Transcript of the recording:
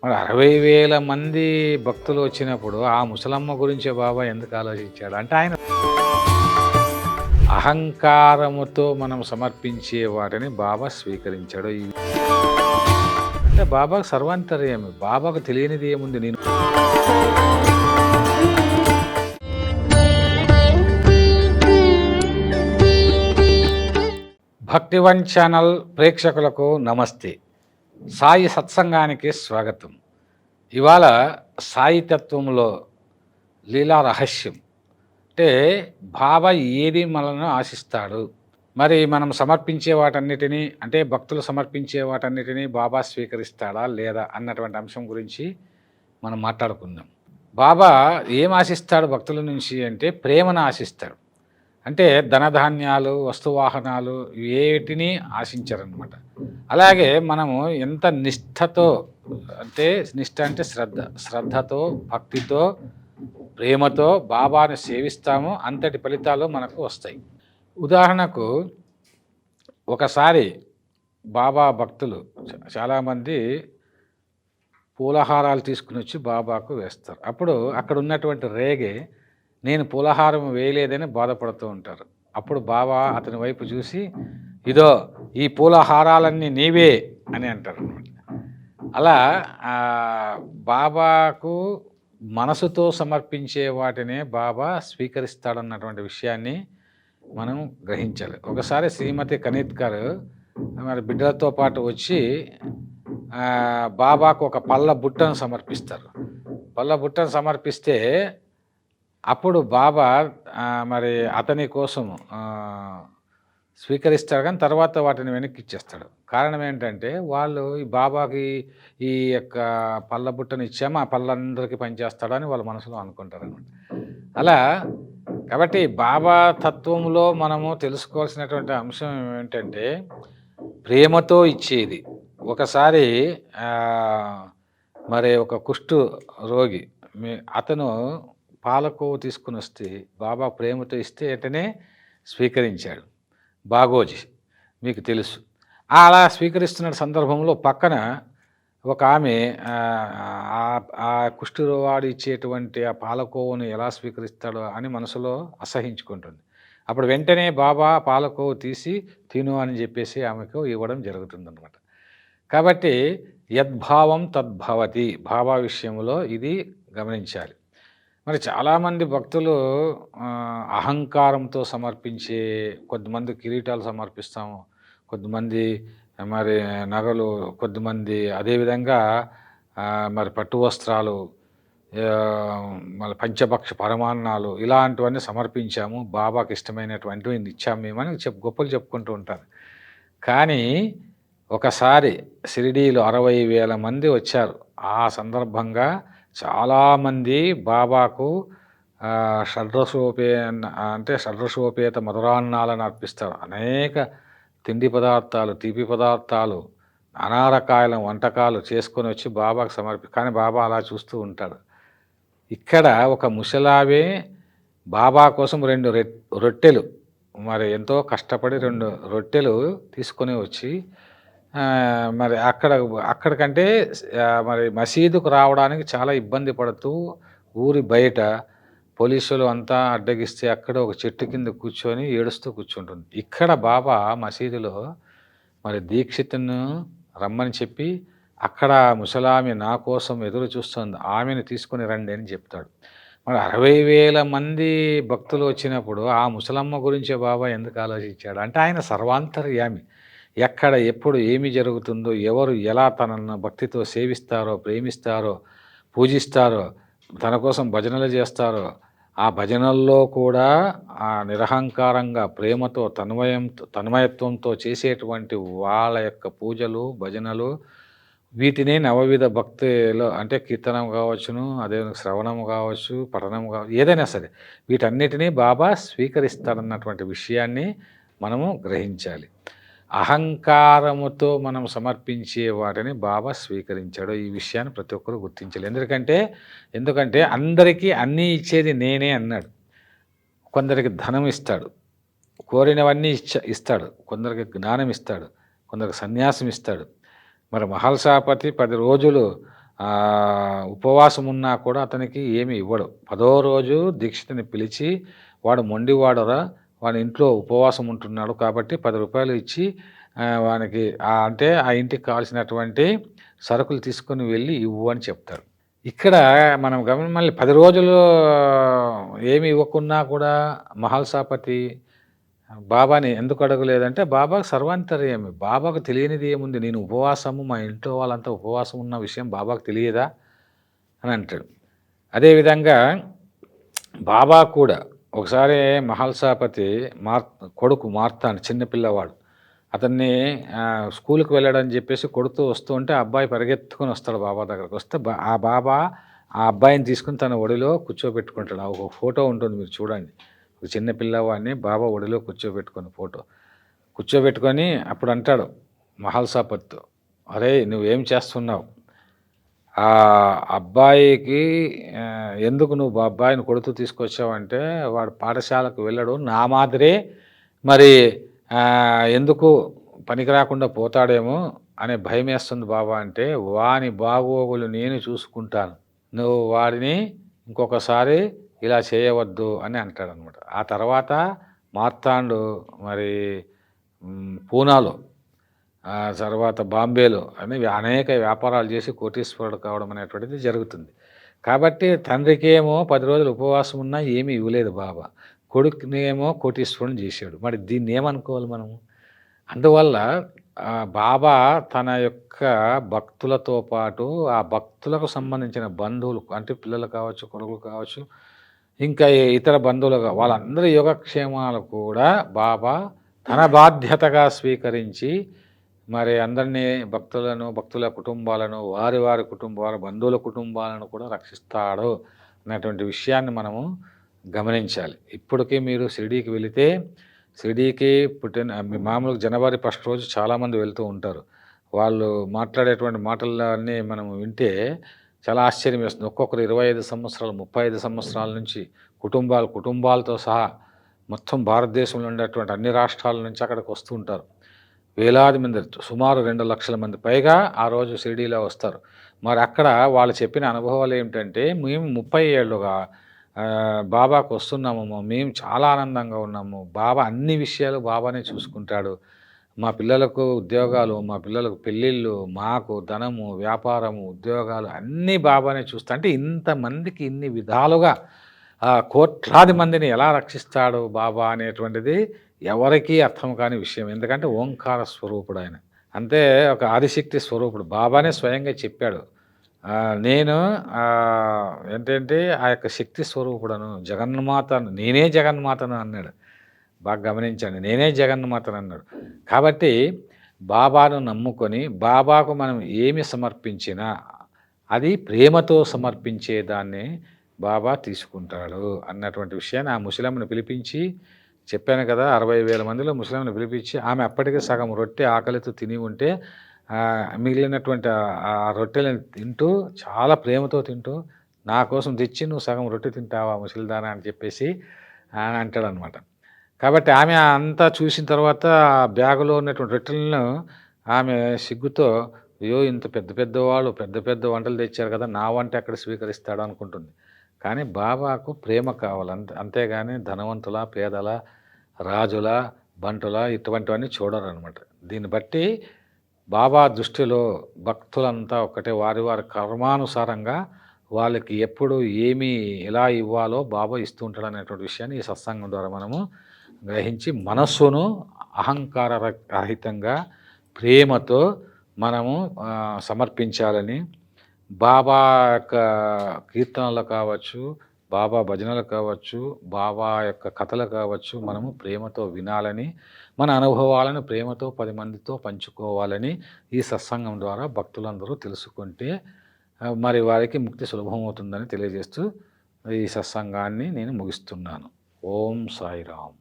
మరి 60,000 మంది భక్తులు వచ్చినప్పుడు ఆ ముసలమ్మ గురించే బాబా ఎందుకు ఆలోచించాడు? అంటే ఆయన అహంకారముతో మనం సమర్పించే వాటిని బాబా స్వీకరించాడు. అంటే బాబాకు సర్వాంతర్యామి. బాబాకు తెలియనిది ఏముంది? నేను భక్తివన్ ఛానల్ ప్రేక్షకులకు నమస్తే. సాయి సత్సంగానికి స్వాగతం. ఇవాళ సాయి తత్వంలో లీలా రహస్యం అంటే బాబా ఏది మనల్ని ఆశిస్తాడు, మరి మనం సమర్పించే వాటన్నిటినీ అంటే భక్తులు సమర్పించే వాటన్నిటినీ బాబా స్వీకరిస్తాడా లేదా అన్నటువంటి అంశం గురించి మనం మాట్లాడుకుందాం. బాబా ఏం ఆశిస్తాడు భక్తుల నుంచి అంటే ప్రేమను ఆశిస్తాడు. అంటే ధనధాన్యాలు, వస్తువాహనాలు వేటిని ఆశించరనమాట. అలాగే మనము ఎంత నిష్ఠతో అంటే నిష్ఠ అంటే శ్రద్ధతో, భక్తితో, ప్రేమతో బాబాను సేవిస్తామో అంతటి ఫలితాలు మనకు వస్తాయి. ఉదాహరణకు ఒకసారి బాబా భక్తులు చాలామంది పూలహారాలు తీసుకుని వచ్చి బాబాకు వేస్తారు. అప్పుడు అక్కడ ఉన్నటువంటి రేగే నేను పూలహారం వేయలేదని బాధపడుతూ ఉంటారు. అప్పుడు బాబా అతని వైపు చూసి ఇదో ఈ పూలహారాలన్నీ నీవే అని అంటారు అనమాట. అలా బాబాకు మనసుతో సమర్పించే వాటినే బాబా స్వీకరిస్తాడన్నటువంటి విషయాన్ని మనం గ్రహించాలి. ఒకసారి శ్రీమతి కనిత్కర్ మరి బిడ్డలతో పాటు వచ్చి బాబాకు ఒక పళ్ళ బుట్టను సమర్పిస్తారు. పళ్ళ బుట్టను సమర్పిస్తే అప్పుడు బాబా మరి అతని కోసం స్వీకరిస్తాడు, కానీ తర్వాత వాటిని వెనక్కి ఇచ్చేస్తాడు. కారణం ఏంటంటే వాళ్ళు ఈ బాబాకి ఈ యొక్క పళ్ళ బుట్టను ఇచ్చాము, ఆ పళ్ళందరికీ పనిచేస్తాడని వాళ్ళ మనసులో అనుకుంటారు అనమాట. అలా కాబట్టి బాబా తత్వంలో మనము తెలుసుకోవాల్సినటువంటి అంశం ఏంటంటే ప్రేమతో ఇచ్చేది. ఒకసారి మరి ఒక కుష్టు రోగి అతను పాలకోవ తీసుకుని వస్తే బాబా ప్రేమతో ఇస్తే వెంటనే స్వీకరించాడు. బాగోజీ మీకు తెలుసు. అలా స్వీకరిస్తున్న సందర్భంలో పక్కన ఒక ఆమె ఆ కుష్ఠరోగాడు ఇచ్చేటువంటి ఆ పాలకోవను ఎలా స్వీకరిస్తాడో అని మనసులో అసహించుకుంటుంది. అప్పుడు వెంటనే బాబా పాలకోవ తీసి తిను అని చెప్పేసి ఆమెకు ఇవ్వడం జరుగుతుందన్నమాట. కాబట్టి యద్భావం తద్భవతి, బాబా విషయంలో ఇది గమనించాలి. మరి చాలామంది భక్తులు అహంకారంతో సమర్పించే, కొద్దిమంది కిరీటాలు సమర్పిస్తాము, కొద్దిమంది మరి నగలు, కొద్దిమంది అదేవిధంగా మరి పట్టు వస్త్రాలు, మళ్ళీ పంచభక్ష పరమాన్నాలు ఇలాంటివన్నీ సమర్పించాము, బాబాకి ఇష్టమైనటువంటివి ఇచ్చాము మేమని గొప్పలు చెప్పుకుంటూ ఉంటారు. కానీ ఒకసారి షిరిడీలో 60,000 మంది వచ్చారు. ఆ సందర్భంగా చాలామంది బాబాకు షడ్రసోపేత మధురాన్నాలను అర్పిస్తారు. అనేక తిండి పదార్థాలు, తీపి పదార్థాలు, నానా రకాల వంటకాలు చేసుకొని వచ్చి బాబాకు కానీ బాబా అలా చూస్తూ ఉంటాడు. ఇక్కడ ఒక ముసలావే బాబా కోసం 2 రొట్టెలు మరి ఎంతో కష్టపడి 2 రొట్టెలు తీసుకొని వచ్చి మరి అక్కడికంటే మరి మసీదుకు రావడానికి చాలా ఇబ్బంది పడుతూ ఊరి బయట పోలీసులు అంతా అడ్డగిస్తే అక్కడ ఒక చెట్టు కింద కూర్చొని ఏడుస్తూ కూర్చుంటుంది. ఇక్కడ బాబా మసీదులో మరి దీక్షితును రమ్మని చెప్పి అక్కడ ముసలామె నా కోసం ఎదురు చూస్తుంది, ఆమెను తీసుకొని రండి అని చెప్తాడు. మరి 60,000 మంది భక్తులు వచ్చినప్పుడు ఆ ముసలమ్మ గురించే బాబా ఎందుకు ఆలోచించాడు? అంటే ఆయన సర్వాంతర్యామి. ఎక్కడ ఎప్పుడు ఏమి జరుగుతుందో, ఎవరు ఎలా తనను భక్తితో సేవిస్తారో, ప్రేమిస్తారో, పూజిస్తారో, తన కోసం భజనలు చేస్తారో, ఆ భజనల్లో కూడా ఆ నిరహంకారంగా ప్రేమతో తన్మయత్వంతో చేసేటువంటి వాళ్ళ యొక్క పూజలు, భజనలు, వీటిని నవవిధ భక్తిలో అంటే కీర్తనం కావచ్చును, అదే శ్రవణము కావచ్చు, పఠనం కావచ్చు, ఏదైనా సరే వీటన్నిటినీ బాబా స్వీకరిస్తాడన్నటువంటి విషయాన్ని మనము గ్రహించాలి. అహంకారముతో మనం సమర్పించే వాటిని బాబా స్వీకరించాడు. ఈ విషయాన్ని ప్రతి ఒక్కరు గుర్తించాలి. ఎందుకంటే అందరికీ అన్నీ ఇచ్చేది నేనే అన్నాడు. కొందరికి ధనం ఇస్తాడు, కోరినవన్నీ ఇస్తాడు, కొందరికి జ్ఞానం ఇస్తాడు, కొందరికి సన్యాసం ఇస్తాడు. మరి మహల్సాపతి 10 రోజులు ఉపవాసం ఉన్నా కూడా అతనికి ఏమి ఇవ్వడు. 10వ రోజు దీక్షితుని పిలిచి, వాడు మొండివాడురా, వాడి ఇంట్లో ఉపవాసం ఉంటున్నాడు కాబట్టి రూ. 10 ఇచ్చి వానికి అంటే ఆ ఇంటికి కావాల్సినటువంటి సరుకులు తీసుకొని వెళ్ళి ఇవ్వు అని చెప్తాడు. ఇక్కడ మనం మళ్ళీ 10 రోజులు ఏమి ఇవ్వకున్నా కూడా మహల్సాపతి బాబాని ఎందుకు అడగలేదంటే, బాబాకు సర్వాంతర్యామి. బాబాకు తెలియనిది ఏముంది? నేను ఉపవాసము, మా ఇంట్లో వాళ్ళంతా ఉపవాసం ఉన్న విషయం బాబాకు తెలియదా అని అంటాడు. అదేవిధంగా బాబా కూడా ఒకసారి మహల్సాపతి కొడుకు మార్తాండ్ చిన్న పిల్లవాడు, అతన్ని స్కూల్కి వెళ్ళాడని చెప్పేసి కొడుతూ వస్తూ ఉంటే అబ్బాయి పరిగెత్తుకొని వస్తాడు బాబా దగ్గరకు. వస్తే ఆ బాబా ఆ అబ్బాయిని తీసుకుని తన ఒడిలో కూర్చోబెట్టుకుంటాడు. ఒక ఫోటో ఉంటుంది, మీరు చూడండి. ఒక చిన్న పిల్లవాడిని బాబా ఒడిలో కూర్చోబెట్టుకుని ఫోటో కూర్చోబెట్టుకొని అప్పుడు అంటాడు మహల్సాపతితో, అరే నువ్వేం చేస్తున్నావు? ఆ అబ్బాయికి ఎందుకు నువ్వు అబ్బాయిని కొడుతూ తీసుకొచ్చావంటే, వాడు పాఠశాలకు వెళ్ళడు, నా మాదిరే మరి ఎందుకు పనికి రాకుండా పోతాడేమో అనే భయం వేస్తుంది బాబా అంటే, వాని బాగోగులు నేను చూసుకుంటాను, నువ్వు వాడిని ఇంకొకసారి ఇలా చేయవద్దు అని అంటాడనమాట. ఆ తర్వాత మార్తాండు మరి పూనాలో తర్వాత బాంబేలో అనేక వ్యాపారాలు చేసి కోటీశ్వరుడు కావడం అనేటువంటిది జరుగుతుంది. కాబట్టి తండ్రికేమో 10 రోజులు ఉపవాసం ఉన్నా ఏమీ ఇవ్వలేదు బాబా, కొడుకునేమో కోటీశ్వరుని చేశాడు. మరి దీన్ని ఏమనుకోవాలి మనము? అందువల్ల బాబా తన యొక్క భక్తులతో పాటు ఆ భక్తులకు సంబంధించిన బంధువులు అంటే పిల్లలు కావచ్చు, కొడుకులు కావచ్చు, ఇంకా ఇతర బంధువులు వాళ్ళందరి యోగక్షేమాలు కూడా బాబా తన బాధ్యతగా స్వీకరించి మరి అందరినీ భక్తుల కుటుంబాలను, వారి కుటుంబాల బంధువుల కుటుంబాలను కూడా రక్షిస్తాడు అనేటువంటి విషయాన్ని మనము గమనించాలి. ఇప్పటికీ మీరు షిరిడీకి వెళితే, షిరిడీకి మామూలుగా జనవరి 1 రోజు చాలామంది వెళ్తూ ఉంటారు. వాళ్ళు మాట్లాడేటువంటి మాటలన్నీ మనం వింటే చాలా ఆశ్చర్యం వేస్తుంది. ఒక్కొక్కరు 25 సంవత్సరాలు, 35 సంవత్సరాల నుంచి కుటుంబాలతో సహా మొత్తం భారతదేశంలో ఉండేటువంటి అన్ని రాష్ట్రాల నుంచి అక్కడికి వస్తూ ఉంటారు. వేలాది మంది, సుమారు 2 లక్షల మంది పైగా ఆ రోజు షిరిడీలో వస్తారు. మరి అక్కడ వాళ్ళు చెప్పిన అనుభవాలు ఏమిటంటే, మేము 30 ఏళ్ళుగా బాబాకు వస్తున్నాము, మేము చాలా ఆనందంగా ఉన్నాము, బాబా అన్ని విషయాలు బాబానే చూసుకుంటాడు, మా పిల్లలకు ఉద్యోగాలు, మా పిల్లలకు పెళ్ళిళ్ళు, మాకు ధనము, వ్యాపారము, ఉద్యోగాలు అన్నీ బాబానే చూస్తా అంటే, ఇంతమందికి ఇన్ని విధాలుగా కోట్లాది మందిని ఎలా రక్షిస్తాడు బాబా అనేటువంటిది ఎవరికీ అర్థం కాని విషయం. ఎందుకంటే ఓంకార స్వరూపుడు ఆయన, అంటే ఒక ఆదిశక్తి స్వరూపుడు. బాబానే స్వయంగా చెప్పాడు, నేను ఏంటంటే ఆ యొక్క శక్తి స్వరూపుడను, జగన్మాతను, నేనే జగన్మాతను అన్నాడు. బాగా గమనించండి, నేనే జగన్మాతను అన్నాడు. కాబట్టి బాబాను నమ్ముకొని బాబాకు మనం ఏమి సమర్పించినా అది ప్రేమతో సమర్పించేదాన్ని బాబా తీసుకుంటాడు అన్నటువంటి విషయాన్ని ఆ ముసలమ్మను పిలిపించి చెప్పాను కదా. 60,000 మందిలో ముసలమ్మను పిలిపించి, ఆమె అప్పటికే సగం రొట్టె ఆకలితో తిని ఉంటే మిగిలినటువంటి ఆ రొట్టెలను తింటూ చాలా ప్రేమతో తింటూ, నా కోసం తెచ్చి నువ్వు సగం రొట్టె తింటావా ముసలిదానా అని చెప్పేసి అంటాడనమాట. కాబట్టి ఆమె అంతా చూసిన తర్వాత బ్యాగులో ఉన్నటువంటి రొట్టెలను ఆమె సిగ్గుతో, అయ్యో ఇంత పెద్ద పెద్ద వంటలు తెచ్చారు కదా, నా వంట ఎక్కడ స్వీకరిస్తాడు అనుకుంటుంది. కానీ బాబాకు ప్రేమ కావాలి, అంతేగాని ధనవంతుల, పేదల, రాజుల, బంటుల ఇటువంటివన్నీ చూడరనమాట. దీన్ని బట్టి బాబా దృష్టిలో భక్తులంతా ఒకటే, వారి కర్మానుసారంగా వాళ్ళకి ఎప్పుడు ఏమి ఎలా ఇవ్వాలో బాబా ఇస్తూ ఉంటాడు అనేటువంటి విషయాన్ని ఈ సత్సంగం ద్వారా మనము గ్రహించి, మనస్సును అహంకార రహితంగా ప్రేమతో మనము సమర్పించాలని, బాబా యొక్క కీర్తనలు కావచ్చు, బాబా భజనలు కావచ్చు, బాబా యొక్క కథలు కావచ్చు, మనము ప్రేమతో వినాలని, మన అనుభవాలను ప్రేమతో 10 మందితో పంచుకోవాలని ఈ సత్సంగం ద్వారా భక్తులందరూ తెలుసుకుంటే మరి వారికి ముక్తి సులభమవుతుందని తెలియజేస్తూ ఈ సత్సంగాన్ని నేను ముగిస్తున్నాను. ఓం సాయిరామ్.